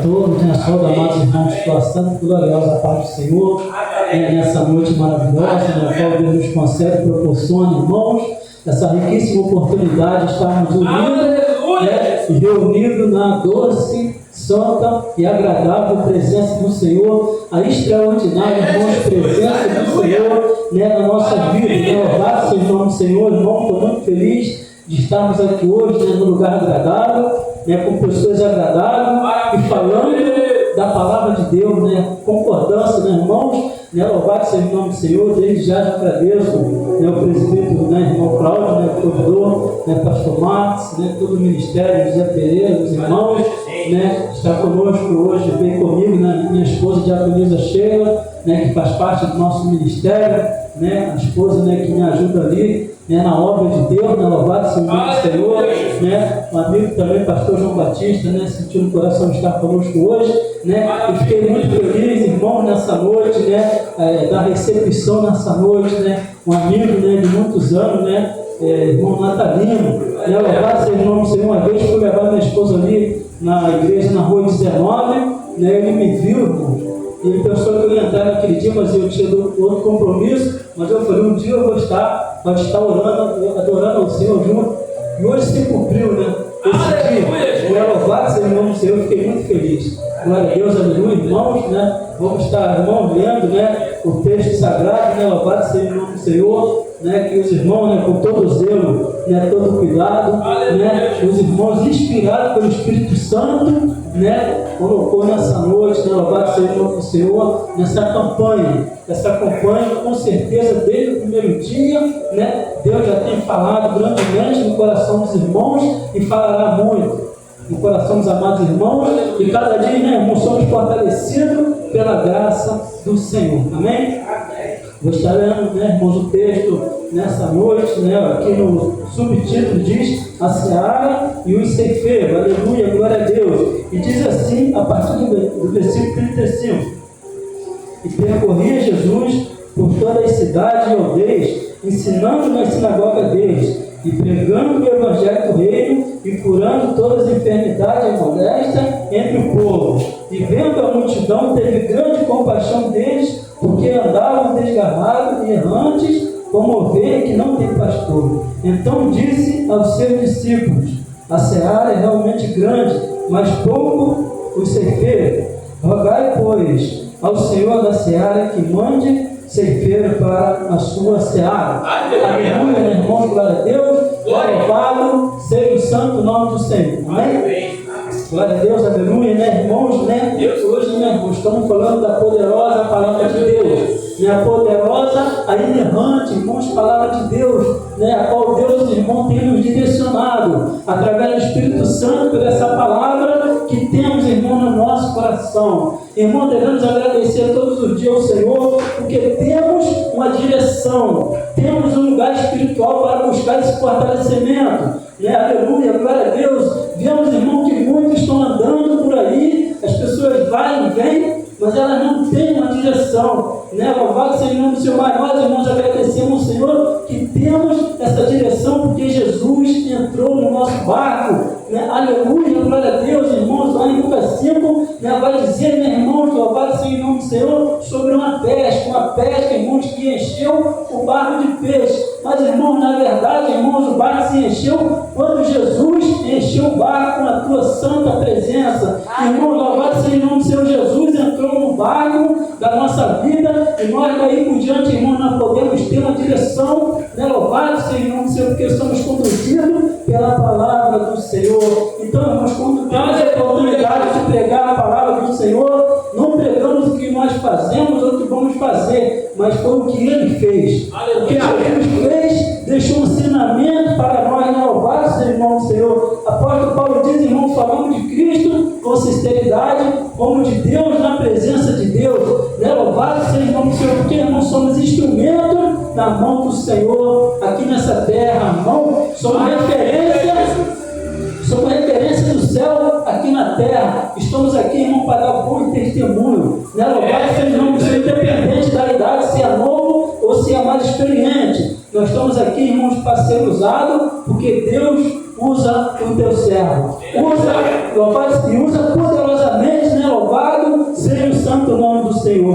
Todos, né, saúde, amados irmãos, tua santa e gloriosa paz do Senhor, nessa noite maravilhosa, na qual Deus nos concede, proporciona, irmãos, essa riquíssima oportunidade de estarmos unidos, reunidos na doce, santa e agradável presença do Senhor, a extraordinária, irmãos, presença do Senhor, na nossa vida. Louvado seja o nome do Senhor, irmão, estou muito feliz de estarmos aqui hoje, num lugar agradável, com pessoas agradáveis e falando da palavra de Deus, concordância, irmãos, louvado seja o nome do Senhor. Desde já agradeço o presbítero, irmão Cláudio, o provedor, pastor Marcos, todo o ministério, José Pereira, os irmãos, está conosco hoje, vem comigo, minha esposa Diaconisa Sheila, que faz parte do nosso ministério, a esposa que me ajuda ali, na obra de Deus, louvado seja o nome do Senhor, um amigo também, pastor João Batista, sentiu no coração de estar conosco hoje, e fiquei muito feliz, irmão, nessa noite, da recepção nessa noite, um amigo de muitos anos, irmão Natalino, louvado seja o nome do Senhor. Uma vez fui levar minha esposa ali na igreja, na rua 19, ele me viu, irmão. Ele pensou que eu ia entrar naquele dia, mas eu tinha outro compromisso. Mas eu falei, um dia eu vou estar, pode estar orando, adorando ao Senhor junto. E hoje se cumpriu, esse dia. Louvado seja o nome do Senhor, eu fiquei muito feliz. Glória a Deus, aleluia, irmãos, Vamos estar, irmãos, lendo, o texto sagrado, louvado seja o nome do Senhor, que os irmãos, com todo zelo, todo cuidado, os irmãos inspirados pelo Espírito Santo, colocou nessa noite, louvado seja o nome do Senhor, nessa campanha. Essa campanha, com certeza, desde o primeiro dia, Deus já tem falado grandemente no coração dos irmãos e falará muito no coração dos amados irmãos, e cada dia, irmãos, somos fortalecidos pela graça do Senhor. Amém? Vou estar lendo, irmãos, o texto nessa noite, aqui no subtítulo diz a seara e os ceifeiros. Aleluia, glória a Deus. E diz assim, a partir do versículo 35: E percorria Jesus por todas as cidades e aldeias, ensinando nas sinagogas deles, e pregando o evangelho do reino, e curando todas as enfermidades e moléstas entre o povo. E vendo a multidão, teve grande compaixão deles, porque andavam desgarrados e errantes, como ovelhas que não têm pastor. Então disse aos seus discípulos: A seara é realmente grande, mas pouco os ceifeiros. Rogai, pois, ao Senhor da seara que mande ceifeiro para a sua seara. Aleluia, irmãos, glória a Deus. Louvado seja o santo nome do Senhor. Amém? Glória a Deus, aleluia, irmãos, hoje, irmãos, estamos falando da poderosa palavra de Deus, a poderosa, a inerrante, irmãos, palavra de Deus, a qual Deus, irmão, tem nos direcionado, através do Espírito Santo, por essa palavra que temos, irmão, no nosso coração. Irmão, devemos agradecer todos os dias ao Senhor, porque temos uma direção, temos um lugar espiritual para buscar esse fortalecimento. Aleluia, glória a Deus. Vemos, irmão, que muitos estão andando por aí, as pessoas vão e vêm, mas elas não têm uma direção. Louvado seja o nome do Senhor. Mas nós, irmãos, agradecemos ao Senhor que temos essa direção, porque Jesus entrou no nosso barco. Aleluia, glória a Deus, irmãos. Lá em Lucas 5, vai dizer, irmãos, louvado seja o nome do Senhor, sobre uma pesca, irmãos, que encheu o barco de peixe. Mas, irmãos, na verdade, irmãos, o barco se encheu quando Jesus encheu o barco com a tua santa presença. Irmão, louvado seja o nome do Senhor. Jesus entrou no barco da nossa vida, e nós daí por diante, irmão, nós podemos ter uma direção, louvado seja o nome do Senhor, porque somos conduzidos pela palavra do Senhor. Então, irmãos, quando temos a oportunidade de pregar a palavra do Senhor, não pregamos o que nós fazemos ou o que vamos fazer, mas foi o que Ele fez. O que Jesus fez, deixou um ensinamento para nós, louvado seja o nome do Senhor. Apóstolo Paulo diz, irmão, falamos de Cristo com sinceridade, como de Deus na presença de Deus. Louvado seja o nome do Senhor, porque, irmão, somos instrumentos na mão do Senhor aqui nessa terra, irmão. Somos referência do céu aqui na terra. Estamos aqui, irmão, para dar bom testemunho. Louvado seja o nome do Senhor, independente da idade, se é novo ou se é mais experiente. Nós estamos aqui, irmãos, para ser usados, porque Deus usa o teu servo. Usa poderosamente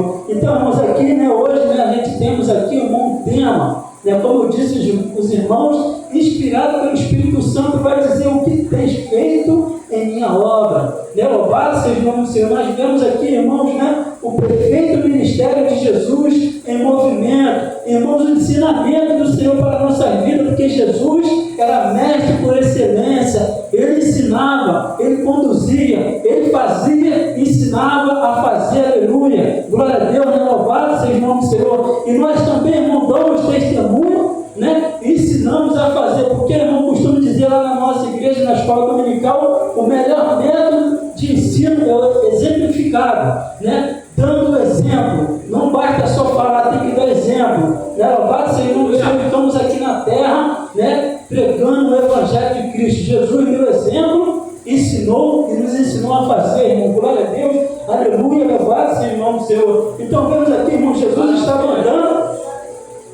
Senhor. Então, irmãos, aqui, né, hoje, né, a gente temos aqui um bom tema, né, como eu disse os irmãos, inspirado pelo Espírito Santo, vai dizer o que tens feito em minha obra. Né, louvado seja o nome do Senhor. Nós vemos aqui, irmãos, né, o perfeito ministério de Jesus em movimento, irmãos, o ensinamento do Senhor para a nossa vida, porque Jesus era mestre por excelência. Ele ensinava, ele conduzia, ele fazia, ensinava a fazer, aleluia. Glória a Deus, né? Louvado seja o nome do Senhor. E nós também, irmão, damos testemunho, né? Ensinamos a fazer, porque, irmão, costumo dizer lá na nossa igreja, na escola dominical, o melhor método de ensino é o exemplificado, né? Dando exemplo. Não basta só falar, tem que dar exemplo. Né? Louvado seja o nome do Senhor. Estamos aqui na terra, né? Pregando o Evangelho de Cristo. Jesus deu exemplo, ensinou e nos ensinou a fazer, irmão. Glória a Deus, aleluia, louvado seja o nome do Senhor. Então vemos aqui, irmão, Jesus estava andando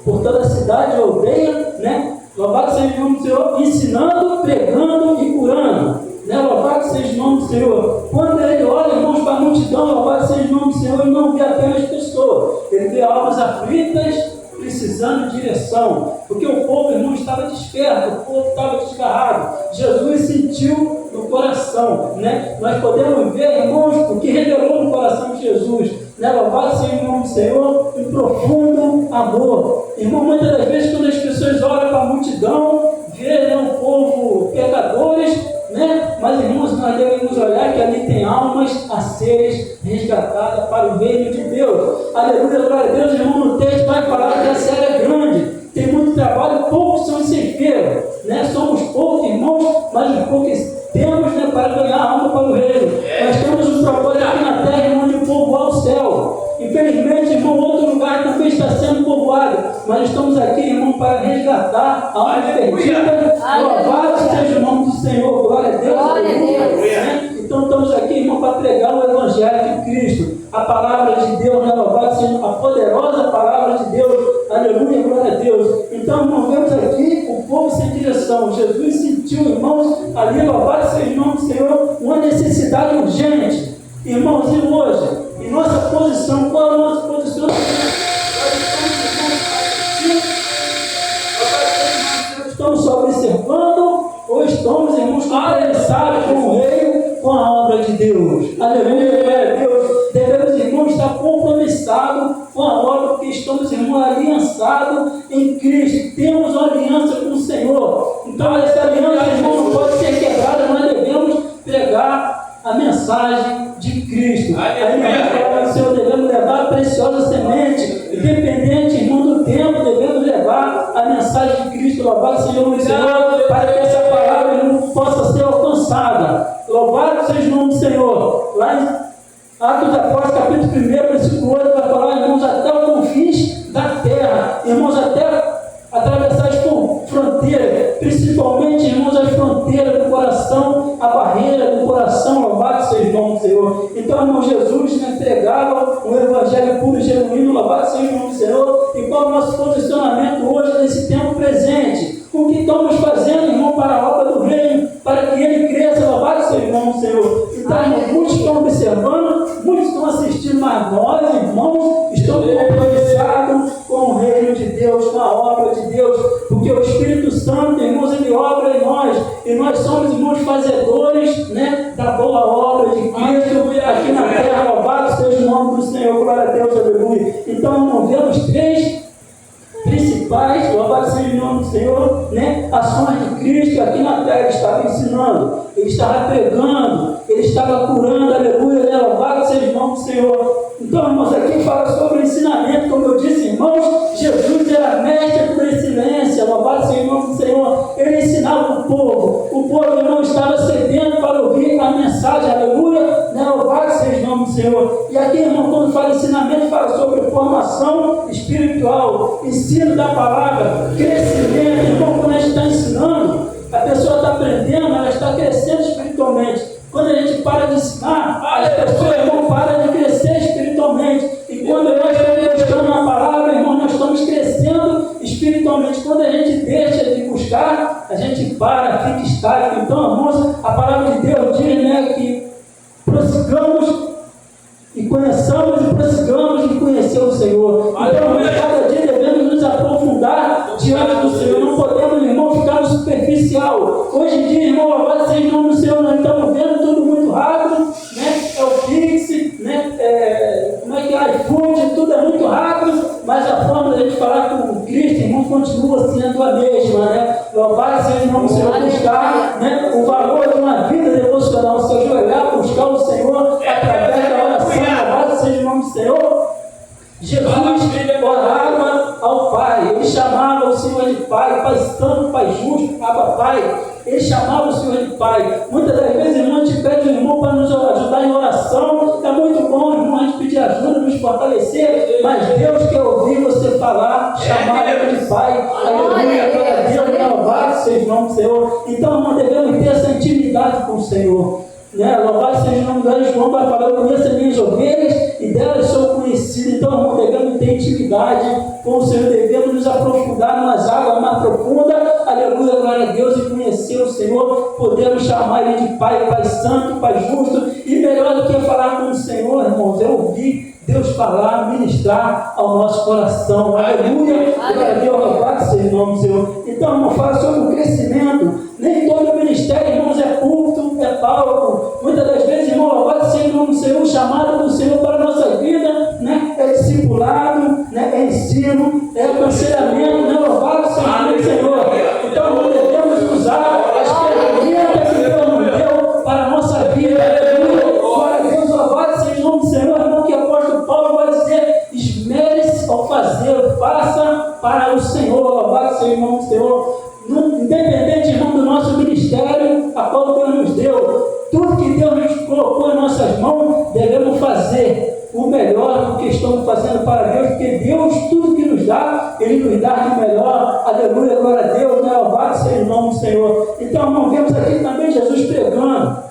por toda a cidade e aldeia, né? Louvado seja o nome do Senhor, ensinando, pregando e curando. Né? Louvado seja o nome do Senhor. Quando ele olha, irmãos, para a multidão, louvado seja o nome do Senhor, ele não vê apenas pessoas, ele vê almas aflitas, precisando de direção, porque o povo, irmão, estava desperto, o povo estava desgarrado. Jesus sentiu no coração, né? Nós podemos ver, irmãos, o que revelou no coração de Jesus, né? Louvado seja o nome do Senhor, um profundo amor. Irmão, muitas das vezes, quando as pessoas olham para a multidão, vê, né, um povo pecadores, né? Mas, irmãos, nós devemos olhar que ali tem almas a serem resgatadas para o reino de Deus. Aleluia, glória a Deus. Irmão, no texto vai falar que a série é grande, tem muito trabalho, poucos são ceifeiros, né? Somos poucos, irmãos, mas os poucos temos, né, para ganhar alma para o reino. Nós temos um propósito aqui na terra, irmão, de povoar o céu. Infelizmente, irmão, outro lugar também está sendo povoado, mas estamos aqui, irmão, para resgatar a alma perdida. Louvado seja o nome do Senhor, glória a Deus. Glória a Deus. Né? Então estamos aqui, irmão, para pregar o Evangelho de Cristo, a palavra de Deus, né? Louvado seja a poderosa palavra de Deus, aleluia, glória a Deus. Então, irmão, vemos aqui o povo sem direção. Jesus sentiu, irmãos, ali, louvado seja o nome do Senhor, uma necessidade urgente. Irmãos, e hoje, em nossa posição, qual é a nossa posição? Estamos só observando ou estamos, irmãos, comprometidos com o reino, com a obra de Deus? Aleluia, glória a Deus. Devemos, irmãos, estar compromissados com a obra, porque estamos, irmãos, aliançados em Cristo. Temos uma aliança com o Senhor. Então, essa aliança, irmão, não pode ser quebrada. Nós devemos pregar a mensagem de Cristo. Aí nós falamos, Senhor, devemos levar a preciosa semente, independente, irmão, do tempo, devemos levar a mensagem de Cristo. Louvado seja o nome do Senhor, para que essa palavra, irmão, possa ser alcançada. Louvado seja o nome do Senhor. Lá em Atos Apóstolos, capítulo 1, versículo 8, vai falar, irmãos, até o confins da terra, irmãos, até atravessar as fronteiras, principalmente, irmãos, as fronteiras do coração, a barreira do coração. Louvado seja o nome do Senhor. Então, irmão, Jesus, né, pregava um evangelho puro e genuíno. Louvado seja o nome do Senhor. E qual é o nosso posicionamento hoje nesse tempo presente? O que estamos fazendo, irmão, para a obra do reino, para que ele cresça? Louvado seja o nome do Senhor. Então, irmão, muitos estão observando, muitos estão assistindo, mas nós, irmãos, estamos compromissados com o reino de Deus, com a obra de Deus, porque o Espírito Santo, irmãos, ele obra em nós, e nós somos, irmãos, fazedores, né, da boa obra de Cristo aqui na terra. Louvado seja o nome do Senhor, glória a Deus, aleluia. Então, irmão, vemos três principais, louvado seja o nome do Senhor, né, ações de Cristo aqui na terra. Ele estava ensinando, ele estava pregando, ele estava curando, aleluia, né? Louvado seja o nome do Senhor. Então, irmãos, aqui fala sobre o ensinamento, como eu disse, irmãos, Jesus era mestre por excelência, louvado seja o nome do Senhor. Ele ensinava o povo, irmão, estava sedento para ouvir a mensagem, aleluia, né? Louvado seja o nome do Senhor. E aqui, irmão, quando fala ensinamento, fala sobre formação espiritual, ensino da palavra, crescimento. Irmão, quando a gente está ensinando, a pessoa está aprendendo, ela está crescendo espiritualmente. Quando a gente para de ensinar, as pessoas, irmão, param de crescer espiritualmente. E quando nós estamos buscando na palavra, irmão, nós estamos crescendo espiritualmente. Quando a gente deixa de buscar, a gente para, fica estático. Então, irmãos, a palavra de Deus diz, né, que prossigamos e conheçamos e prossigamos em Senhor. Então, cada dia devemos nos aprofundar diante do Senhor. Não podemos, irmão, ficar no superficial. Hoje em dia, irmão, agora seja em nome do Senhor, nós estamos vendo tudo muito rápido, né? É o Pix, né? Como é que é? iFood, tudo é muito rápido, mas a forma de a gente falar com Cristo, irmão, continua sendo a mesma, né? Louvado seja em nome do Senhor, buscar, né? O valor de uma vida devocional, se ajoelhar, buscar o Senhor através da oração. Louvado seja em nome do Senhor. Jesus orava ao Pai, ele chamava o Senhor de Pai, Pai Santo, Pai Justo, Abba Pai. Ele chamava o Senhor de Pai. Muitas das vezes, irmão, a gente pede o irmão para nos ajudar em oração. É muito bom, irmão, a gente pedir ajuda, nos fortalecer, mas Deus quer ouvir você falar, chamar ele de Pai. Aleluia, glória a Deus, louvado seja o nome do Senhor. Então, irmão, devemos ter essa intimidade com o Senhor. Louvado seja o nome do Senhor. João vai falar: eu conheço as minhas ovelhas e delas sou conhecido. Então, irmão, devemos ter intimidade com o Senhor, devemos nos aprofundar nas águas mais profundas. Aleluia, glória a Deus, e conhecer o Senhor. Podemos chamar ele de Pai, Pai Santo, Pai Justo. E melhor do que falar com o Senhor, irmãos, é ouvir Deus falar, ministrar ao nosso coração. Aleluia, glória a Deus, louvado seja o nome do Senhor. Então, irmão, fala sobre o crescimento. Nem todo ministério, irmãos, é culto, é palco. Muitas das vezes, irmão, louvado seja o nome do Senhor, o chamado do Senhor para a nossa vida, né? É discipulado, né? É ensino, é aconselhamento, né? Louvado seja o nome do Senhor. Então, nós devemos usar as ferramentas que Deus nos deu para a nossa vida. Aleluia, glória a Deus, louvado seja o nome do Senhor. Irmão, que o apóstolo Paulo vai dizer: esmere-se ao fazer, faça para o Senhor. Louvado seja o nome do Senhor. Independente, irmão, do nosso ministério, a qual Deus nos deu, tudo que Deus nos colocou em nossas mãos, devemos fazer o melhor do que estamos fazendo para Deus, porque Deus, tudo que nos dá, Ele nos dá de melhor. Aleluia, glória a Deus, louvado seja o nome do Senhor. Então, irmão, vemos aqui também Jesus pregando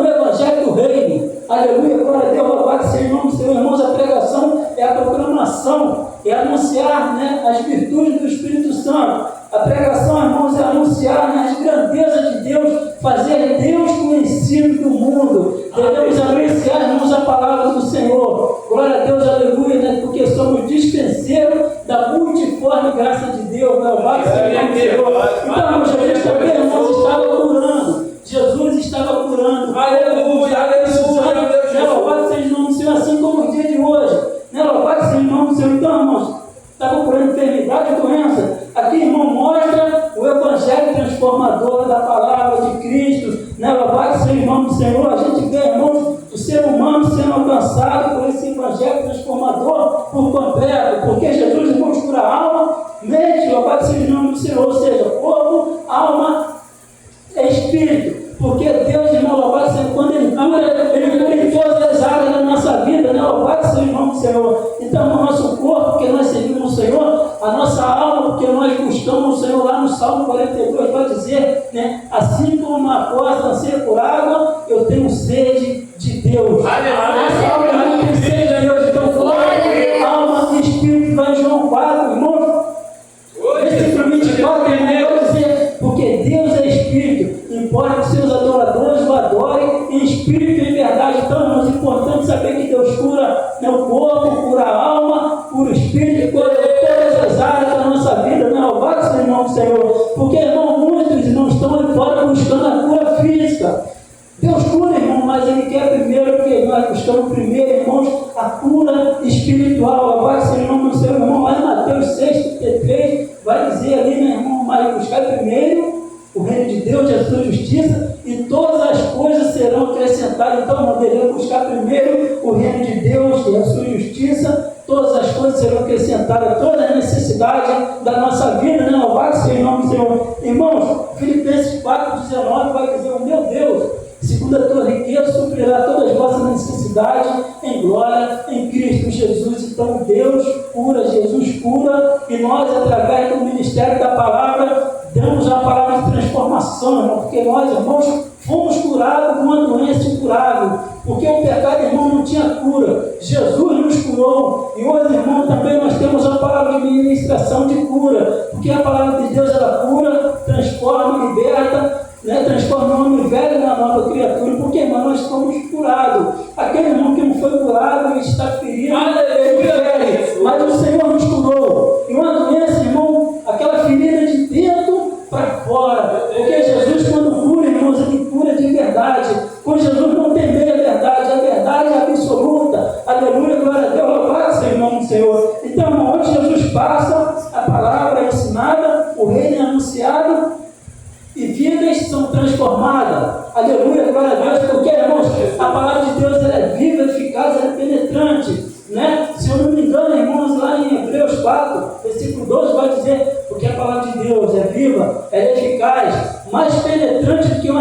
o Evangelho do Reino. Aleluia, glória a Deus, louvado seja o nome do Senhor. Irmãos, a pregação é a proclamação, é anunciar, né, as virtudes do Espírito Santo. A pregação, irmãos, é anunciar, né, as grandezas de Deus, fazer Deus conhecido do mundo. Devemos anunciar, irmãos, a palavra do Senhor. Glória a Deus, aleluia, né, porque somos dispenseiros da multiforme graça de Deus. Louvado seja o nome do Senhor. Então, irmãos, Jesus também, irmãos, estava curando. Jesus estava curando. Aleluia, aleluia. Louvado seja o nome do Senhor, assim como o dia de hoje. Louvado seja o nome do Senhor. Então, irmãos, estava curando enfermidade e doença. Aqui, irmão, mostra o Evangelho transformador da palavra de Cristo. Louvado seja o nome do Senhor. A gente vê, irmãos, o ser humano sendo alcançado por esse Evangelho transformador por completo. Porque Jesus, irmãos, cura a alma, mente. Louvado seja o nome do Senhor. Ou seja, corpo, alma, espírito. Porque Deus, irmão, louvado seja, quando Ele cura em todas as áreas da nossa vida, louvado seja o nome do Senhor. Então, o nosso corpo, porque nós servimos o Senhor, a nossa alma, porque nós buscamos o Senhor. Lá no Salmo 42 vai dizer, né, assim como uma costa anseia por água, eu tenho sede de Deus. Essa alma não tem sede de Deus. Então, corpo, alma e espírito, vai em João 4, irmão. Versículo 24, irmão, vai dizer, porque Deus é espírito. Importa que seus adoradores o adorem em espírito e em verdade. Então, é importante saber que Deus cura o corpo, cura a alma, cura o espírito, cura todas as áreas da nossa vida. Louvado seja o nome do Senhor. Porque, irmão, muitos não estão ali fora buscando a cura física. Deus cura, irmão, mas Ele quer primeiro, porque nós buscamos primeiro, irmãos, a cura espiritual. Louvado seja o nome do Senhor, irmão. Lá em Mateus 6:33 vai dizer ali, meu irmão, mas buscar primeiro o reino de Deus e a sua justiça, e todas as coisas serão acrescentadas. Então, nós devemos buscar primeiro o reino de Deus e a sua justiça, todas as coisas serão acrescentadas, todas as necessidades da nossa vida, louvado seja o nome do Senhor. Irmãos, Filipenses 4:19 vai dizer: o meu Deus, segundo a tua riqueza, suprirá todas as vossas necessidades em glória em Cristo Jesus. Então, Deus cura, Jesus cura, e nós, através do ministério da palavra, damos a palavra de transformação, irmão, porque nós, irmãos, fomos curados de uma doença incurável, porque o pecado, irmão, não tinha cura. Jesus nos curou, e hoje, irmão, também nós temos a palavra de ministração de cura, porque a palavra de Deus, ela cura, transforma, liberta, transforma o homem velho na nova criatura, porque, irmão, nós fomos curados. Aquele irmão que não foi curado, ele está ferido, ele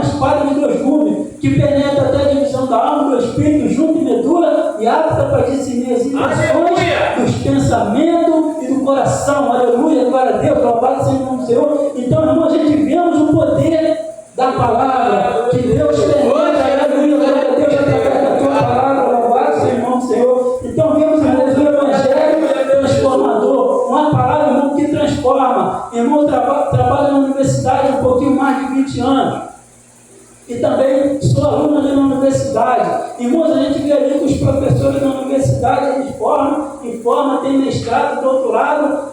uma espada de dois gumes, que penetra até a divisão da alma, do espírito, junto e medula, e apta para discernir as intenções dos pensamentos e do coração. Aleluia, glória a Deus, louvado seja o nome do Senhor. Então, irmão, a gente vemos o poder da palavra, que Deus penetra, aleluia, glória a Deus, através da tua palavra, louvado seja o nome do Senhor. Então, vemos, irmão, o Evangelho transformador, uma palavra, irmão, que transforma. Irmão, trabalha na universidade um pouquinho mais de 20 anos. E também sou aluno ali na universidade. Irmãos, a gente vê ali que os professores da universidade, eles formam, tem mestrado, doutorado.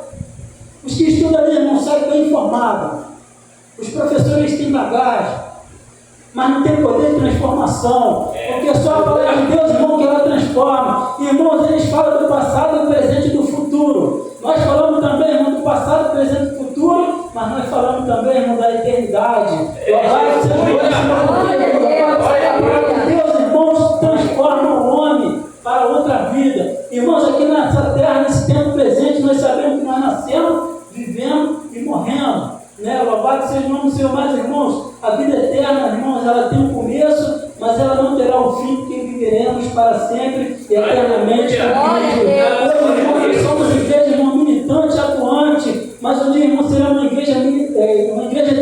Os que estudam ali, irmão, saem bem informados. Os professores têm bagagem, mas não tem poder de transformação. Porque só a palavra de Deus, irmão, que ela transforma. Irmãos, eles falam do passado, do presente e do futuro. Nós falamos também, irmão, do passado, presente e futuro, mas nós falamos também, irmão, da eternidade. Deus, irmãos, transforma o homem para outra vida. Irmãos, aqui nessa terra, nesse tempo presente, nós sabemos que nós nascemos, vivemos e morremos. Né? Louvado seja o nome do Senhor. Mas, irmãos, a vida eterna, irmãos, ela tem um começo, mas ela não terá um fim, porque viveremos para sempre e eternamente. Hoje, irmãos, nós somos igreja, irmão, militante, atuante, mas um dia, irmão, será uma igreja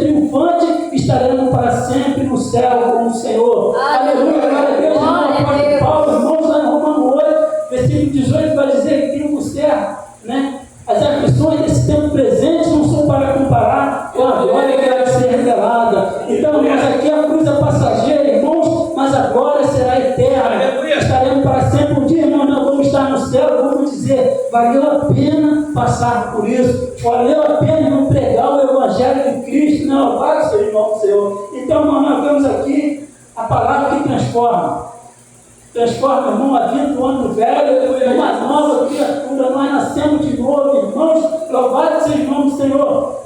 triunfante, e estaremos para sempre no céu com o Senhor. Aleluia, glória a Deus. Irmão, Paulo, irmãos, lá em Romanos 8, versículo 18, vai dizer que triunfo certo, né? As aflições desse tempo presente não são para comparar com a glória que há de ser revelada. Então, irmãos, aqui a cruz é passageira, irmãos, mas a glória será eterna. Estaremos para sempre. Um dia, irmãos, nós vamos estar no céu, vamos dizer, valeu a pena passar por isso. Valeu a pena, irmão, pregar o Evangelho de Cristo, não, louvado seja o nome do Senhor. Então, irmão, nós vemos aqui a palavra que transforma. Transforma, irmão, a vida do homem velho, uma nova criatura. Nós nascemos de novo, irmãos. Louvado seja o nome do Senhor.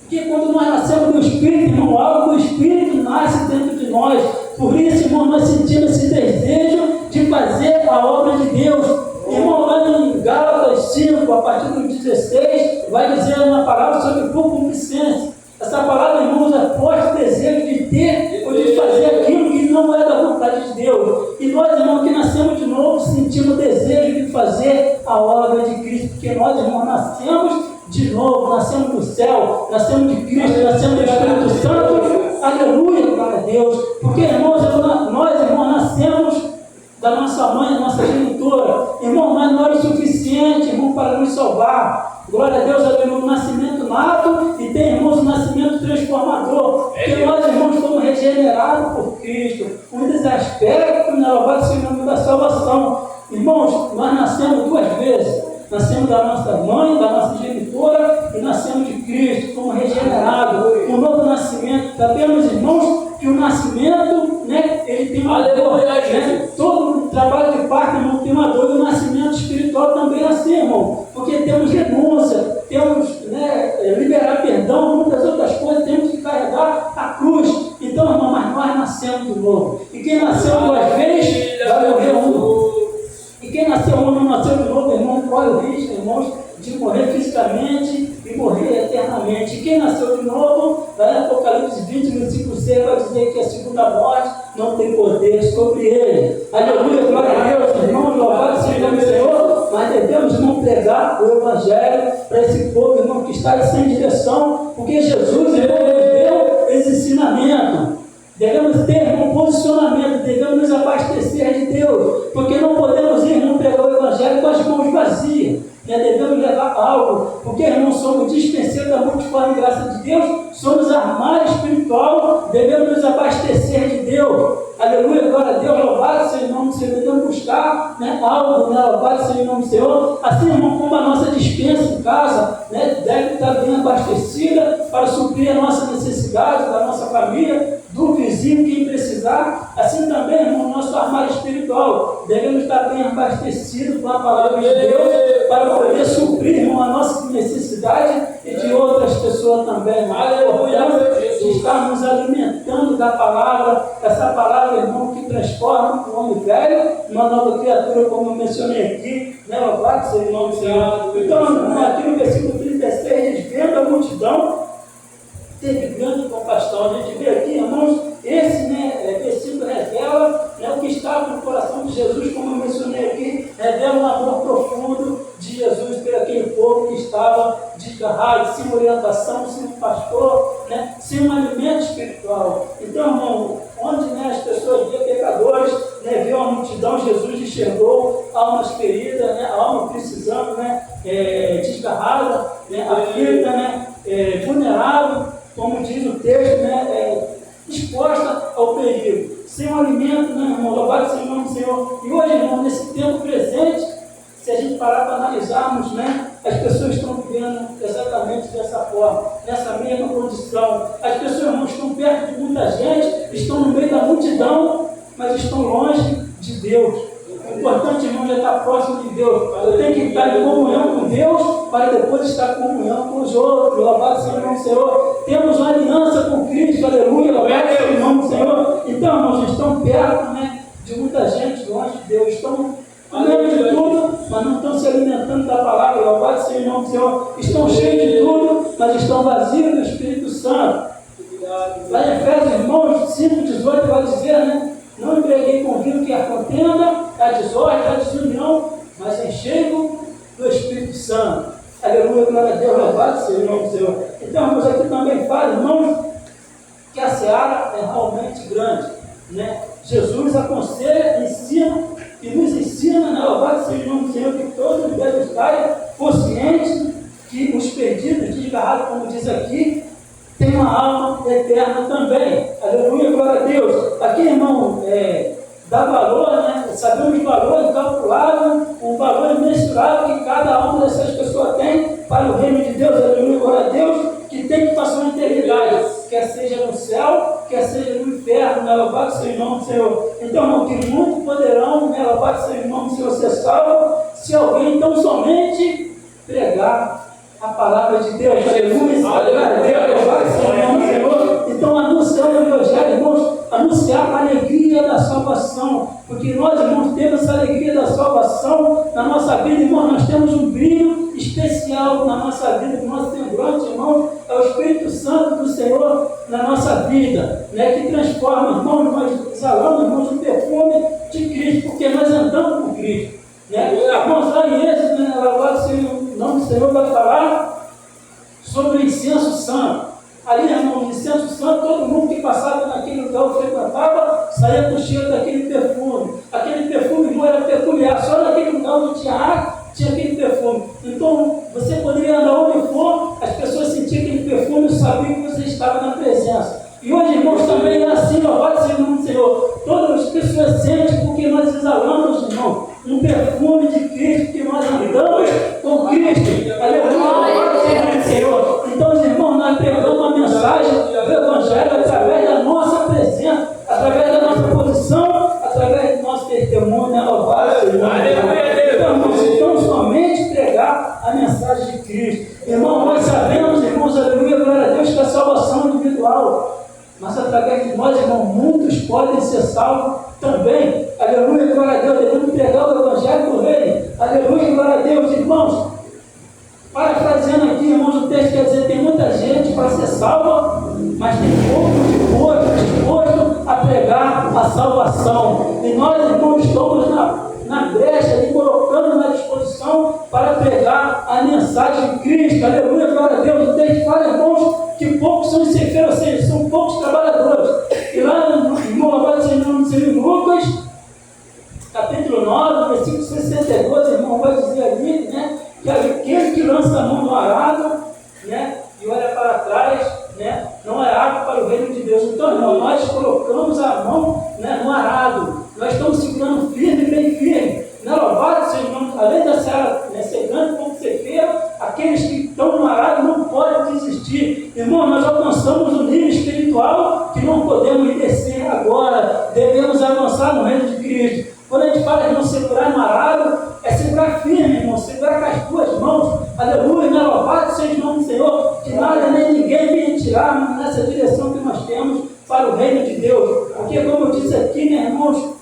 Porque quando nós nascemos do Espírito, irmão, algo do Espírito nasce dentro de nós. Por isso, irmão, nós sentimos esse desejo de fazer a obra de Deus. Irmão, lá em Gálatas 5, a partir do 16, vai dizer uma palavra sobre concupiscência. Essa palavra, irmãos, é forte desejo de ter ou de fazer aquilo que não é da vontade de Deus. E nós, irmãos, que nascemos de novo, sentimos desejo de fazer a obra de Cristo, porque nós, irmãos, nascemos de novo, nascemos do céu, nascemos de Cristo, nascemos do Espírito Santo. Aleluia, glória a Deus. Porque, irmãos, nós, irmãos, nascemos da nossa mãe, da nossa genitora. Irmão, mas não era o suficiente, irmão, para nos salvar. Glória a Deus, aleluia, o nascimento nato e tem, irmãos, o nascimento transformador. Porque nós, irmãos, fomos regenerados por Cristo. Um dos aspectos, né, louvado seja o nome da salvação. Irmãos, nós nascemos duas vezes. Nascemos da nossa mãe, da nossa genitora e nascemos de Cristo, fomos regenerados. Um novo nascimento. Sabemos, irmãos, que o nascimento, né, ele tem uma dor, né? Todo o trabalho de parto, irmão, tem uma dor. E o nascimento espiritual também é assim, irmão. Porque temos renúncia, temos, né, liberar perdão, muitas outras coisas, temos que carregar a cruz. Então, irmão, mas nós nascemos de novo. E quem nasceu duas vezes, vai morrer um. E quem nasceu um não nasceu de novo, irmão, corre o risco, irmãos, de morrer fisicamente e morrer eternamente. E quem nasceu de novo, lá em Apocalipse 20, versículo 6, vai dizer que a segunda morte não tem poder sobre ele. Aleluia, glória a Deus, irmãos, louvado seja o Senhor. Mas devemos, irmão, pregar o Evangelho para esse povo, irmão, que está sem direção, porque Jesus, irmão, ele deu esse ensinamento. Devemos ter um posicionamento, devemos nos abastecer de Deus, porque não podemos ir, irmão, pregar o Evangelho com as mãos vazias. Devemos levar algo, porque, irmão, somos dispenseiros da multiforme graça de Deus, somos armário espiritual, devemos nos abastecer de Deus. Aleluia, glória a Deus, louvado seja o nome do Senhor. Devemos buscar, né, algo, né, louvado seja o nome do Senhor. Assim, irmão, como a nossa despensa em casa, né, deve estar bem abastecida para suprir a nossa necessidade, da nossa família, do vizinho, quem precisar. Assim também, irmão, nosso armário espiritual, devemos estar bem abastecido com a palavra de Deus, para poder suprir, irmão, a nossa necessidade e de outras pessoas também. Aleluia, de estar nos alimentando da palavra, essa palavra, irmão, que transforma o homem velho uma nova criatura, como eu mencionei aqui, né? Louvado seja o nome do Senhor. Então, aqui no versículo 36, eles vendo a multidão, teve grande compaixão. A gente vê aqui, irmãos, esse versículo revela o que estava no coração de Jesus, como eu mencionei aqui, revela um amor profundo de Jesus por aquele povo que estava desgarrado, sem orientação, sem um pastor, sem um alimento espiritual. Então, irmão, onde as pessoas vêem pecadores, vê uma multidão, Jesus enxergou almas feridas, alma precisando, desgarrada, aflita, vulnerável, como diz o texto, exposta ao perigo, sem um alimento, irmão, louvado seja o nome do Senhor. E hoje, irmão, nesse tempo presente, se a gente parar para analisarmos, as pessoas estão vivendo exatamente dessa forma, nessa mesma condição. As pessoas, irmão, estão perto de muita gente, estão no meio da multidão, mas estão longe de Deus. O importante, irmão, é estar próximo de Deus. Eu tenho que estar em comunhão com Deus para depois estar em comunhão com os outros. Louvado seja o nome do Senhor. Temos uma aliança com Cristo, aleluia. Louvado seja o nome do Senhor. Então, irmãos, estão perto de muita gente, longe de Deus. Estão comendo de tudo, mas não estão se alimentando da palavra. Louvado seja o nome do Senhor. Estão cheios de tudo, mas estão vazios do Espírito Santo. Lá em Efésios, irmãos, 5,18 vai dizer, não empreguei com vinho que é a contenda, a desordem, a desunião, mas enchei-o do Espírito Santo. Aleluia, glória a Deus, louvado seja o nome do Senhor. Então, irmãos, aqui também fala, irmãos, que a seara é realmente grande. Jesus aconselha, ensina e nos ensina, louvado seja o nome do Senhor, que todos devem estar conscientes que os perdidos, desgarrados, como diz aqui, tem uma alma eterna também. Aleluia, glória a Deus. Aqui, irmão, dá valor, sabemos o valor incalculável, o valor imensurável que cada uma dessas pessoas tem para o reino de Deus. Aleluia, glória a Deus, que tem que passar uma eternidade, quer seja no céu, quer seja no inferno, louvado seja o nome do Senhor. Então, irmão, que muito poderão, louvado seja o nome do Senhor, ser salvo, se alguém tão somente pregar a palavra de Deus. Aleluia, glória a Deus, louvado seja o nome do Senhor. Então, anunciar o Evangelho, irmãos, anunciar a alegria da salvação, porque nós, irmãos, temos essa alegria da salvação na nossa vida, irmãos. Nós temos um brilho especial na nossa vida, que nós temos, irmãos, é o Espírito Santo do Senhor na nossa vida, que transforma, irmãos, nós exalamos, irmãos, o perfume de Cristo, porque nós andamos com Cristo. Irmãos, lá em Êxodo, louvado seja o nome do Senhor, vai falar sobre o incenso santo. Ali, irmão, o incenso santo, todo mundo que passava naquele lugar, frequentava, saía com o cheiro daquele perfume. Aquele perfume, irmão, era peculiar, só naquele lugar onde tinha água, tinha aquele perfume. Então, você poderia andar onde for, as pessoas sentiam aquele perfume e sabiam que você estava na presença. E hoje, irmãos, também é assim, louvado seja o nome do Senhor. Todas as pessoas sentem porque nós exalamos, irmão, um perfume de Cristo, que nós andamos com Cristo. Aleluia, louvado seja o nome do Senhor. Então, os irmãos, nós pegamos uma mensagem do Evangelho através da nossa presença, através da nossa posição, através do nosso testemunho, louvado seja o nome do Senhor. Então, irmãos, então somente pregar a mensagem de Cristo. Irmão, nós sabemos, irmãos, aleluia, glória a Deus, que a salvação é individual. Mas através de nós, irmão, muitos podem ser salvos também. Aleluia, glória a Deus. Devemos pregar o Evangelho do Reino. Aleluia, glória a Deus, irmãos. Parafraseando aqui, irmãos, o texto quer dizer: tem muita gente para ser salva, mas tem pouco disposto a pregar a salvação. E nós, irmãos, estamos na brecha e colocando na disposição para pregar a mensagem de Cristo. Aleluia, glória a Deus. O texto fala, irmãos, que poucos são ceifeiros, ou seja, são poucos trabalhadores. E lá no irmão, agora vocês não em Lucas, capítulo 9, versículo 62, irmão, vai dizer ali, que aquele que lança a mão no arado, e olha para trás, não é apto para o reino de Deus. Então, irmão, nós colocamos a mão no arado, nós estamos segurando firme, bem firme. Louvado seja o nome, além da seara ser grande como ser feio, aqueles que estão no arado não podem desistir. Irmão, nós alcançamos um nível espiritual que não podemos descer agora, devemos avançar no reino de Cristo. Quando a gente fala de não segurar no arado, é segurar firme, irmão, segurar com as duas mãos. Aleluia, louvado seja o nome do Senhor, que nada nem ninguém venha tirar nessa direção que nós temos para o reino de Deus. Porque, como eu disse aqui, irmãos,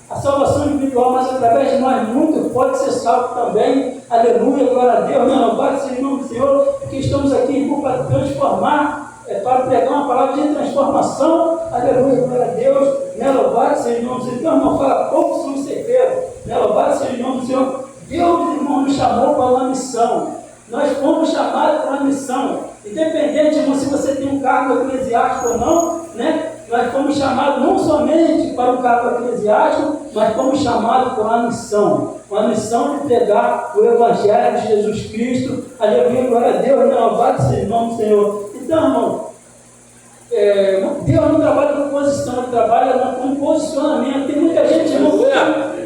a salvação individual, mas através de nós muito pode ser salvo também. Aleluia, glória a Deus, louvado seja o nome do Senhor, porque estamos aqui, irmão, para transformar para pregar uma palavra de transformação, aleluia, glória a Deus, né, louvado seja o nome do Senhor. Então, irmão, fala pouco sobre o cerqueiro, né, louvado seja o nome do Senhor. Deus, irmão, nos chamou para uma missão. Nós fomos chamados para uma missão. Independente, irmão, se você tem um cargo eclesiástico ou não, né? Nós fomos chamados não somente para o cargo eclesiástico, mas fomos chamados para uma missão de pregar o Evangelho de Jesus Cristo. Aleluia, glória a Deus, louvado seja o nome do Senhor. Então, irmão, Deus não trabalha com posição, Ele trabalha com posicionamento. Tem muita gente, irmão,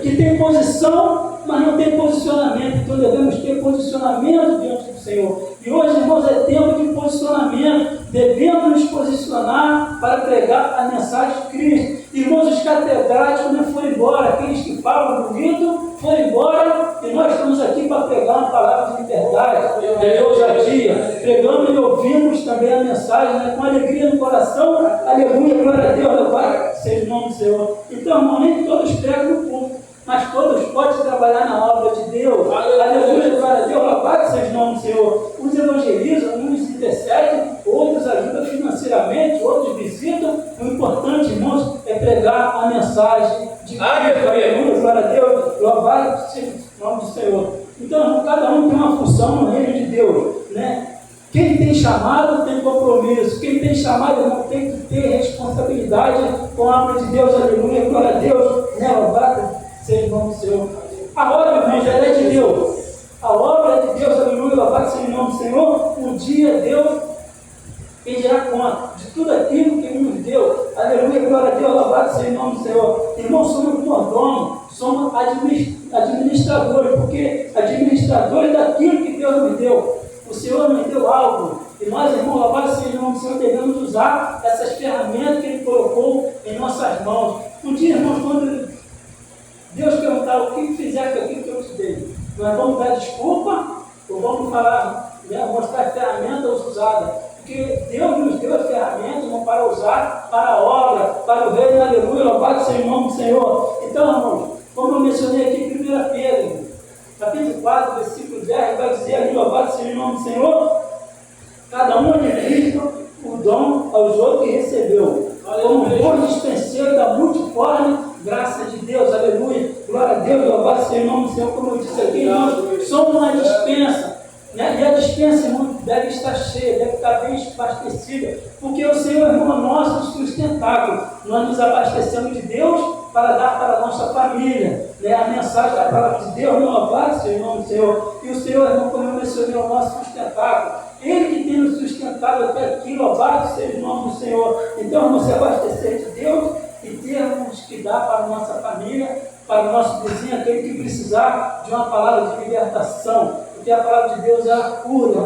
que tem posição, mas não tem posicionamento. Então devemos ter posicionamento diante do Senhor. E hoje, irmãos, é tempo de posicionamento. Devemos nos posicionar para pregar a mensagem de Cristo. Irmãos, os catedráticos não foram embora, aqueles que falam bonito foram embora, e nós estamos aqui para pregar uma palavra de liberdade, de ousadia. Pregamos e ouvimos também a mensagem, né, com alegria no coração. Aleluia, glória a Deus, louvado seja o nome do Senhor. Então, irmão, nem todos pregam no público, mas todos podem trabalhar na obra de Deus. Aleluia, glória a Deus, louvado seja o nome do Senhor. Uns evangelizam, uns intercedem, outros ajudam financeiramente, outros visitam. O importante, irmãos, é pregar a mensagem de Cristo. Aleluia, glória a Deus, louvado seja o nome do Senhor. Então, irmão, cada um tem uma função no reino de Deus, né? Quem tem chamado tem compromisso. Quem tem chamado, irmão, tem que ter responsabilidade com a obra de Deus. Aleluia, glória a Deus, né? Louvado seja o nome do Senhor. A obra, irmãos, ela é de Deus. A obra é de Deus, aleluia, louvado seja o nome do Senhor. Um dia Deus pedirá conta de tudo aquilo que Ele nos deu. Aleluia, glória a Deus, louvado seja o nome do Senhor. Irmãos, somos mordomos, somos administradores, porque administradores daquilo que Deus nos deu. O Senhor nos deu algo, e nós, irmãos, louvado seja o nome do Senhor, devemos usar essas ferramentas que Ele colocou em nossas mãos. Um dia, irmãos, quando Deus perguntar o que fizer com aquilo que eu te dei, nós vamos dar desculpa ou vamos falar, né, mostrar as ferramentas usadas? Porque Deus nos deu as ferramentas, irmão, para usar para a obra, para o reino. Aleluia, louvado seja o nome do Senhor. Então, irmãos, como eu mencionei aqui em 1 Pedro, capítulo 4, versículo 10, vai dizer ali, louvado seja o nome do Senhor, cada um administra o dom aos outros que recebeu, como um bom dispenseiro da multiforme graça de Deus. Aleluia, glória a Deus, louvado seja o nome do Senhor. Como eu disse aqui, nós somos uma dispensa, né? E a dispensa, irmão, deve estar cheia, deve estar bem abastecida, porque o Senhor, irmão, é nosso sustentáculo. Nós nos abastecemos de Deus para dar para a nossa família, né? A mensagem da palavra de Deus, louvado seja o nome do Senhor. E o Senhor, irmão, como eu mencionei, é o nosso sustentáculo. Ele que tem nos sustentado até aqui, louvado seja o nome do Senhor. Então, vamos se abastecer de Deus e termos que dar para a nossa família, para o nosso vizinho, aquele que precisar de uma palavra de libertação. Porque a palavra de Deus é a cura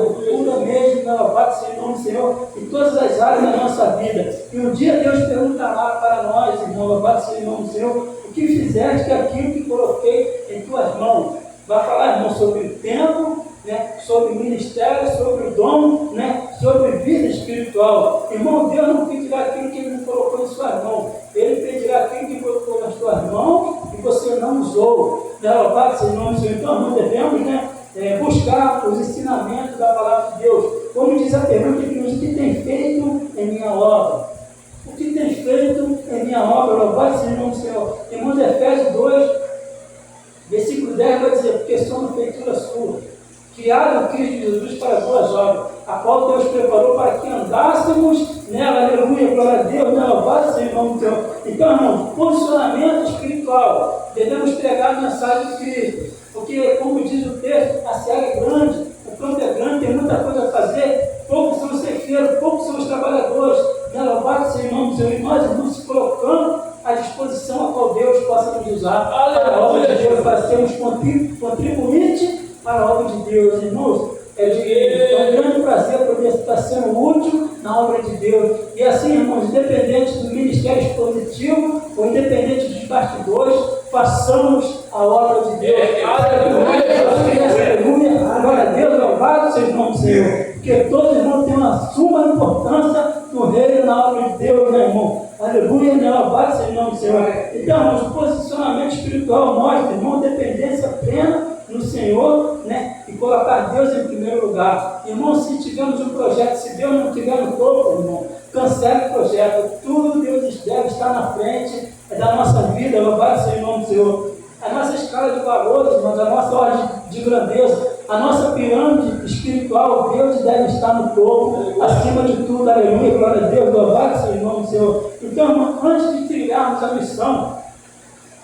mesmo, louvado seja o nome do Senhor, em todas as áreas da nossa vida. E um dia Deus perguntará para nós, irmão, louvado seja o nome do Senhor, o que fizeste que aquilo que coloquei em tuas mãos. Vai falar, irmão, sobre o tempo, né, sobre o ministério, sobre o dom, né, sobre vida espiritual. Irmão, Deus não pedirá aquilo que Ele não colocou em suas mãos. Ele pedirá aquilo que colocou nas suas mãos e você não usou. Louvado seja o nome do Senhor. Então, nós devemos, né, buscar os ensinamentos da palavra de Deus. Como diz a pergunta que o que tem feito em minha obra? O que tem feito em minha obra? Louvado seja o nome do Senhor. Irmãos, Efésios 2, versículo 10 vai dizer, porque somos feitura sua, criado em Cristo Jesus para as boas obras, a qual Deus preparou para que andássemos nela. Aleluia, glória a Deus, louvado seja o nome do Senhor. Então, irmão, posicionamento espiritual, devemos pregar a mensagem de Cristo, porque, como diz o texto, a seara é grande, o campo é grande, tem muita coisa a fazer, poucos são os ceifeiros, poucos são os trabalhadores. Louvado seja o nome do Senhor. E nós, irmãos, se colocando à disposição a qual Deus possa nos usar para a obra de Deus, para sermos contribuintes para a obra de Deus. Irmãos, é um grande prazer poder estar sendo útil na obra de Deus. E assim, irmãos, independente do ministério expositivo ou independente dos bastidores, façamos a obra de Deus. Aleluia, glória a Deus, louvado seja o nome do Senhor. Porque todos, irmãos, têm uma suma importância no reino, na obra de Deus, meu irmão. Aleluia, louvado seja o nome do Senhor. Então, irmãos, o posicionamento espiritual mostra, irmão, dependência plena no Senhor, né? E colocar Deus em primeiro lugar. Irmão, se tivermos um projeto, se Deus não estiver no topo, irmão, cancele o projeto. Tudo Deus deve estar na frente da nossa vida, louvado seja o nome do Senhor. A nossa escala de valores, irmãos, a nossa ordem de grandeza, a nossa pirâmide espiritual, Deus deve estar no topo, acima de tudo, aleluia, glória a Deus, louvado seja o nome do Senhor. Então, irmão, antes de trilharmos a missão,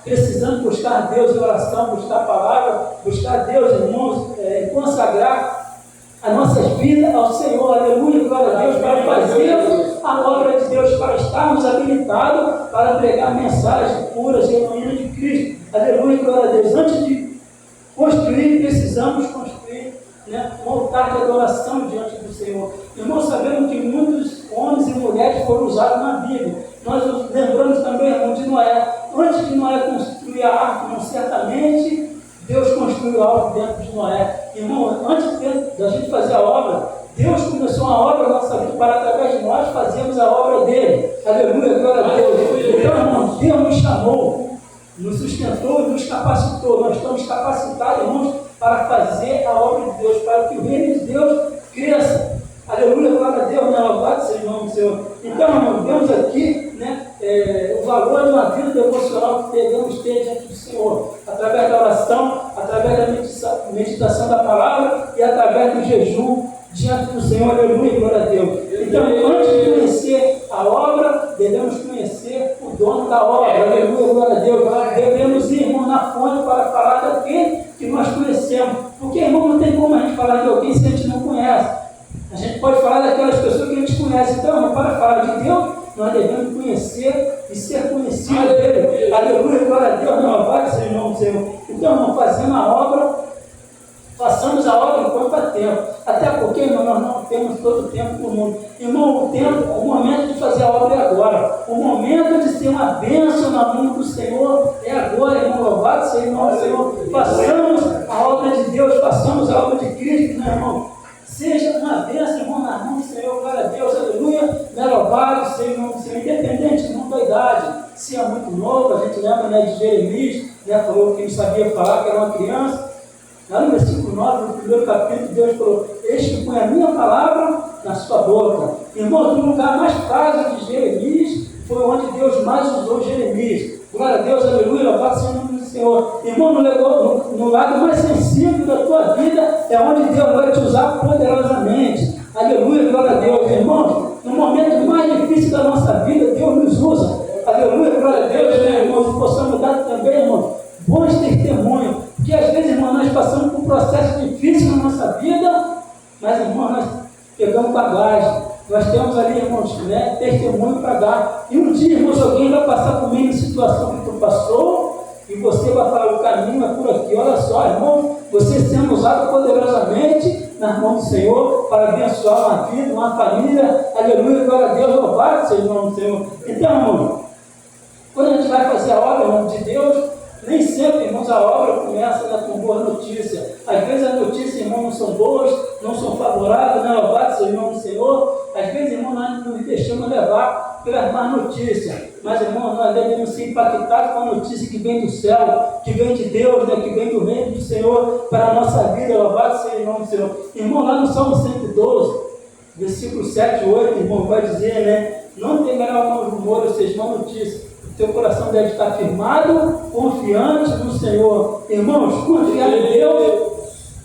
precisamos buscar Deus em oração, buscar a palavra, buscar Deus, irmãos, consagrar as nossas vidas ao Senhor, aleluia, glória a Deus, para fazermos a obra de Deus, para estarmos habilitados para pregar mensagens puras e genuínas de Cristo, aleluia, glória a Deus. Antes de construir, precisamos construir, né, um altar de adoração diante do Senhor. Irmãos, sabemos que muitos homens e mulheres foram usados na Bíblia. Nós nos lembramos também, irmão, de Noé. Antes de Noé construir a arca, irmão, certamente Deus construiu algo dentro de Noé. Irmão, antes da gente fazer a obra, Deus começou uma obra na nossa vida para, através de nós, fazermos a obra dele. Aleluia, glória a Deus. Então, irmão, Deus nos chamou, nos sustentou e nos capacitou. Nós estamos capacitados, irmãos, para fazer a obra de Deus, para que o reino de Deus cresça. Aleluia, glória a Deus, né? Louvado seja o nome do Senhor. Então, irmão, vemos aqui, né, o valor de uma vida devocional que devemos ter diante do Senhor, através da oração, através da meditação da palavra e através do jejum diante do Senhor. Aleluia, glória a Deus. Então, antes de conhecer a obra, devemos conhecer o dono da obra. Aleluia, glória a Deus. Devemos ir, irmão, na fonte para falar daquele que nós conhecemos. Porque, irmão, não tem como a gente falar de alguém se a gente não conhece. A gente pode falar daquelas pessoas que a gente conhece. Então, irmão, para falar de Deus, nós devemos conhecer e ser conhecido dele. Aleluia, glória a Deus. Não, vai ser o nome do Senhor. Então, irmão, fazendo a obra, façamos a obra enquanto há tempo. Até porque, irmão, nós não temos todo o tempo do mundo. Irmão, o momento de fazer a obra é agora. O momento de ser uma bênção na mão do Senhor é agora, irmão. Louvado seja o nome do Senhor. Façamos a obra de Deus, façamos a obra de Cristo, né, irmão? Seja uma bênção, irmão, na mão do Senhor, glória a Deus, aleluia, louvado seja o nome do Senhor, independente, irmão, da idade. Se é muito novo, a gente lembra, né, de Jeremias, né, falou que ele sabia falar, que era uma criança. Lá no versículo 9, no primeiro capítulo, Deus falou: eis que põe a minha palavra na sua boca. Irmão, no lugar mais frágil de Jeremias, foi onde Deus mais usou Jeremias. Glória a Deus, aleluia, louvado seja o nome do Senhor. Irmão, no lado mais sensível da tua vida é onde Deus vai te usar poderosamente. Aleluia, glória a Deus. Irmãos, no momento mais difícil da nossa vida, Deus nos usa. Aleluia, glória a Deus, né, irmãos? Que possamos dar também, irmão, bons testemunhos. Porque às vezes, irmão, nós passamos por um processo difícil na nossa vida, mas, irmão, nós pegamos bagagem. Nós temos ali, irmãos, né, testemunho para dar. E um dia, irmãos, alguém vai passar por meio de situação que tu passou, e você vai falar: o caminho é por aqui. Olha só, irmão, você sendo usado poderosamente nas mãos do Senhor para abençoar uma vida, uma família. Aleluia, glória a Deus, louvado seja o nome do Senhor. Então, irmão, quando a gente vai fazer a obra, irmão, de Deus, nem sempre, irmãos, a obra começa, né, com boa notícia. Às vezes as notícias, irmãos, não são boas, não são favoráveis, né? Louvado seja o nome do Senhor. Às vezes, irmãos, nós nos deixamos levar pelas más notícias. Mas, irmãos, nós devemos ser impactados com a notícia que vem do céu, que vem de Deus, né, que vem do reino do Senhor para a nossa vida. Louvado seja o nome do Senhor. Irmão, lá no Salmo 112, versículo 7 e 8, irmão, vai dizer, né: não temerá o mau rumor, ou seja, má notícia. Teu coração deve estar firmado, confiante no Senhor. Irmãos, confiar em Deus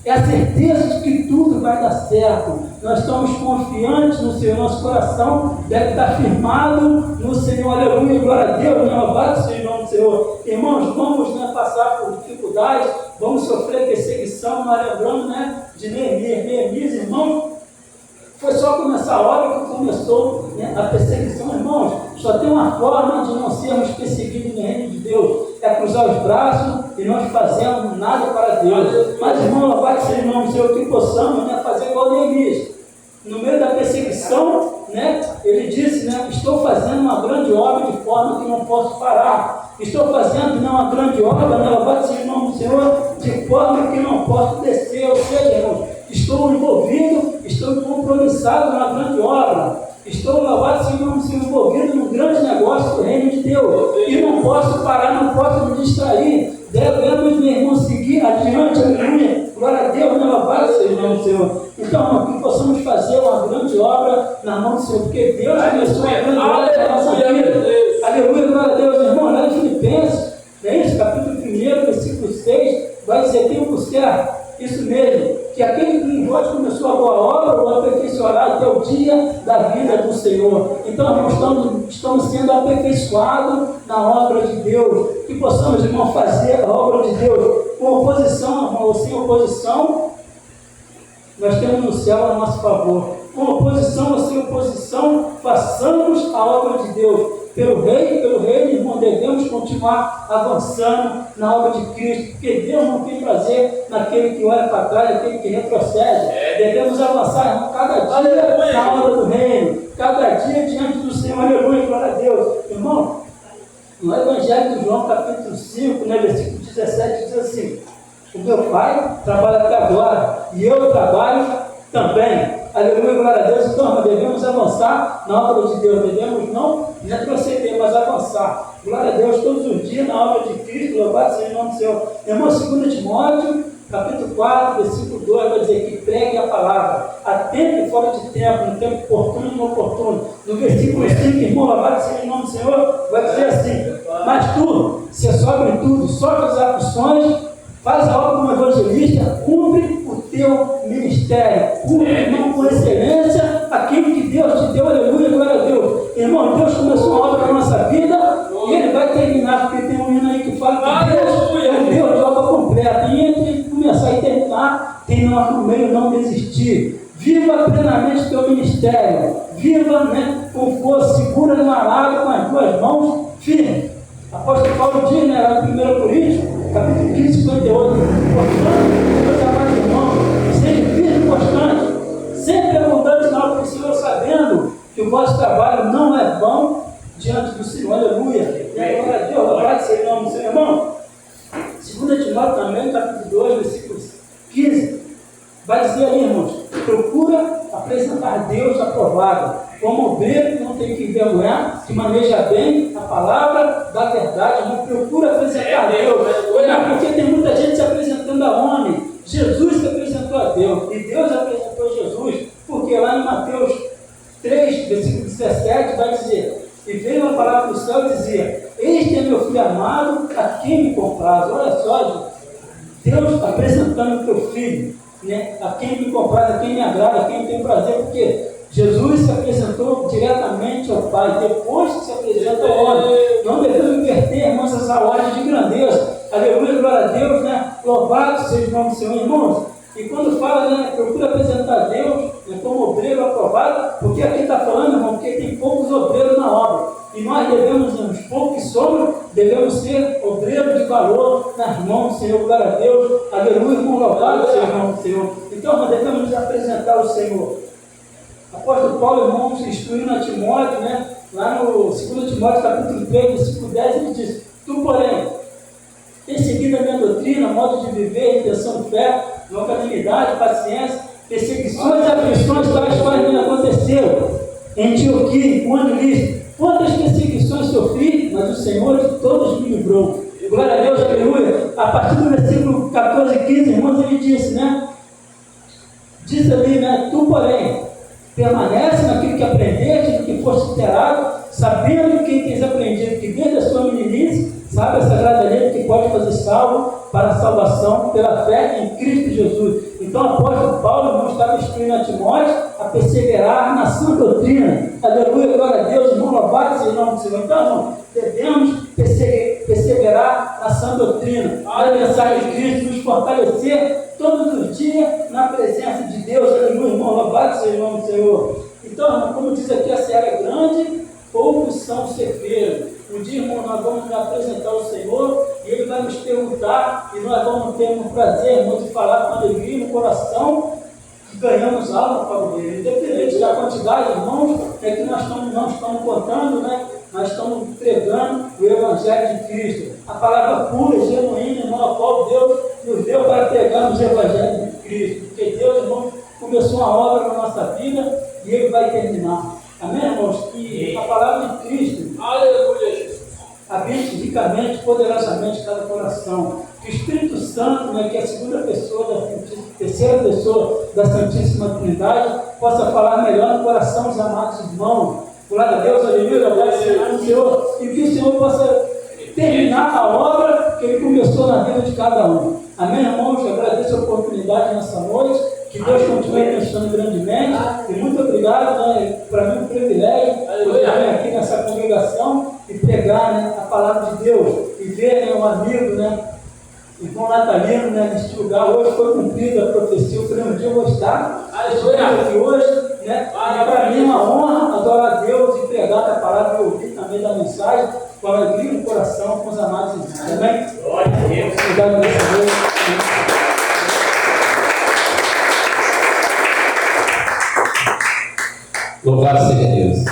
é a certeza de que tudo vai dar certo. Nós estamos confiantes no Senhor, nosso coração deve estar firmado no Senhor. Aleluia, glória a Deus, louvado seja o nome do Senhor. Irmãos, vamos, né, passar por dificuldades, vamos sofrer perseguição. Nós lembramos, né, de Neemias, irmãos. Foi só começar a obra que começou, né, a perseguição, irmãos. Só tem uma forma de não sermos perseguidos no reino de Deus: é cruzar os braços e não fazemos nada para Deus. Mas, irmão, louvado seja o nome do Senhor, que possamos, né, fazer igual Neemias. No meio da perseguição, né, ele disse, né: estou fazendo uma grande obra de forma que não posso parar. Estou fazendo, né, uma grande obra, né, louvado seja o nome do Senhor, de forma que não posso descer. Ou seja, irmãos, estou envolvido, estou compromissado na grande obra. Estou, louvado seja o nome do Senhor, envolvido num grande negócio do reino de Deus. E não posso parar, não posso me distrair. Devemos, meu irmão, seguir adiante, aleluia. Senhor. Então, irmão, que possamos fazer uma grande obra na mão do Senhor, porque Deus começou uma grande obra na nossa vida. Aleluia, glória a Deus, irmão. Lá em Filipenses, é isso, capítulo 1, versículo 6, vai dizer: tenho por certo, isso mesmo, que aquele que em vós começou a boa obra, o aperfeiçoará até o dia da vida do Senhor. Então, irmão, estamos sendo aperfeiçoados na obra de Deus. Que possamos, irmão, fazer a obra de Deus com oposição, irmão, ou sem oposição, nós temos no céu a nosso favor. Com oposição ou sem oposição, façamos a obra de Deus. Pelo reino, irmão, devemos continuar avançando na obra de Cristo, porque Deus não tem prazer naquele que olha para trás, naquele que retrocede. Devemos avançar, irmão, cada dia na obra do reino, cada dia diante do Senhor. Aleluia, glória a Deus. Irmão, no Evangelho de João, capítulo 5, versículo 17, diz assim: o meu Pai trabalha até agora, e eu trabalho também. Aleluia, glória a Deus. Então, irmão, devemos avançar na obra de Deus, devemos não retroceder, mas avançar. Glória a Deus, todos os dias na obra de Cristo, louvado seja o nome do Senhor. Irmão, 2 Timóteo, capítulo 4, versículo 2, vai dizer que pregue a palavra, a tempo e fora de tempo, no tempo oportuno e inoportuno. No versículo 5, irmão, louvado seja o nome do Senhor, vai dizer assim: mas tu, se sobre tudo, sofre as aflições, faz a obra como evangelista, cumpre o teu ministério, cumpre, irmão, com excelência aquilo que Deus te deu. Aleluia, glória a Deus. Irmão, Deus começou uma obra na nossa vida e Ele vai terminar, porque tem um hino aí que fala que Deus é o Deus de obra completa. E entre começar e terminar, tem no meio não desistir. Viva plenamente o teu ministério, viva, com força, segura no arado com as duas mãos firmes. Apóstolo Paulo diz, lá em 1 Coríntios, capítulo 15, 58, portanto, meus amados irmãos, seja firme e constante, sempre abundante na obra do Senhor, sabendo que o vosso trabalho não é vão diante do Senhor. Aleluia. E agora, Deus, louvado seja o nome do Senhor. Irmão, 2 Timóteo também, capítulo 2, versículo 15, vai dizer ali, irmãos: procura apresentar Deus aprovado, como obreiro que não tem que envergonhar, que maneja bem a palavra da verdade. Não procura apresentar Deus, porque tem muita gente se apresentando a homem. Jesus se apresentou a Deus, e Deus apresentou Jesus, porque lá em Mateus 3, versículo 17, vai dizer: e veio a palavra do céu e dizia: este é meu filho amado, a quem me compraz. Olha só, Deus apresentando o teu filho, a quem me compraz, a quem me agrada, a quem tem prazer, porque Jesus se apresentou diretamente ao Pai, depois que se apresenta ao homem. Não devemos inverter, irmãos, essa ordem de grandeza. Aleluia, glória a Deus, louvado seja o nome do Senhor, irmãos. E quando fala, procura apresentar a Deus como obreiro aprovado, porque aqui está falando, irmão, porque tem poucos obreiros na obra. E nós devemos, os poucos que somos, devemos ser obreiros de valor nas mãos do Senhor, glória a Deus. Aleluia, irmão, louvado seja o nome do Senhor. Então, nós devemos nos apresentar ao Senhor. Apóstolo Paulo, irmãos, instruindo a Timóteo, lá no 2 Timóteo, capítulo 3, versículo 10, ele diz: tu, porém, tem seguido a minha doutrina, modo de viver, intenção de fé, longanimidade, paciência, perseguições e aflições, tais quais me aconteceram em Antioquia, em Listra. Quantas perseguições sofri, mas o Senhor de todos me livrou. Glória a Deus, aleluia. A partir do versículo 14 e 15, irmãos, ele disse, diz ali, tu, porém, permanece naquilo que aprendeste, no que foste inteirado, sabendo que quem tens aprendido, que desde a sua meninice, sabe a sagrada lei que pode fazer salvo para a salvação pela fé em Cristo Jesus. Então o apóstolo Paulo não estava instruindo a Timóteo a perseverar na sã doutrina. Aleluia, glória a Deus, irmão, louvado seja o nome do Senhor. Então, irmão, devemos perseverar na sã doutrina, a mensagem de Cristo, nos fortalecer todos os dias na presença de Deus. Aleluia, irmão, louvado seja o nome do Senhor. Então, irmão, como diz aqui, a seara é grande, poucos são ceifeiros. Um dia, irmão, nós vamos nos apresentar ao Senhor e Ele vai nos perguntar, e nós vamos ter um prazer, irmão, de falar com alegria no coração que ganhamos alma para o Ele. Independente da quantidade, irmãos, que nós não estamos contando, nós estamos pregando o Evangelho de Cristo. A palavra pura, genuína, irmão, a qual Deus nos deu para pregarmos o Evangelho de Cristo. Porque Deus, irmão, começou uma obra na nossa vida e Ele vai terminar. Amém, irmãos? Que a palavra de Cristo, aleluia, Jesus, habite ricamente, poderosamente cada coração. Que Espírito Santo, né, que é a segunda pessoa, terceira pessoa da Santíssima Trindade, possa falar melhor no coração dos amados irmãos. Glória a Deus, aleluia, glória ao Senhor, e que o Senhor possa terminar a obra que Ele começou na vida de cada um. Amém, irmãos? Eu agradeço a oportunidade nessa noite. Que Deus continue abençoando grandemente. E muito obrigado, né? Para mim é um privilégio poder vir aqui nessa congregação e pregar, né, a palavra de Deus. E ver, né, um amigo, né, irmão Natalino, né, neste lugar. Hoje foi cumprida a profecia. Eu falei, um dia eu vou estar aqui hoje, né? E para mim é uma honra adorar a Deus e pregar a palavra e ouvir também da mensagem com alegria no coração, com os amados irmãos. Amém? Glória a Deus. Obrigado por Deus. Louvado seja Deus.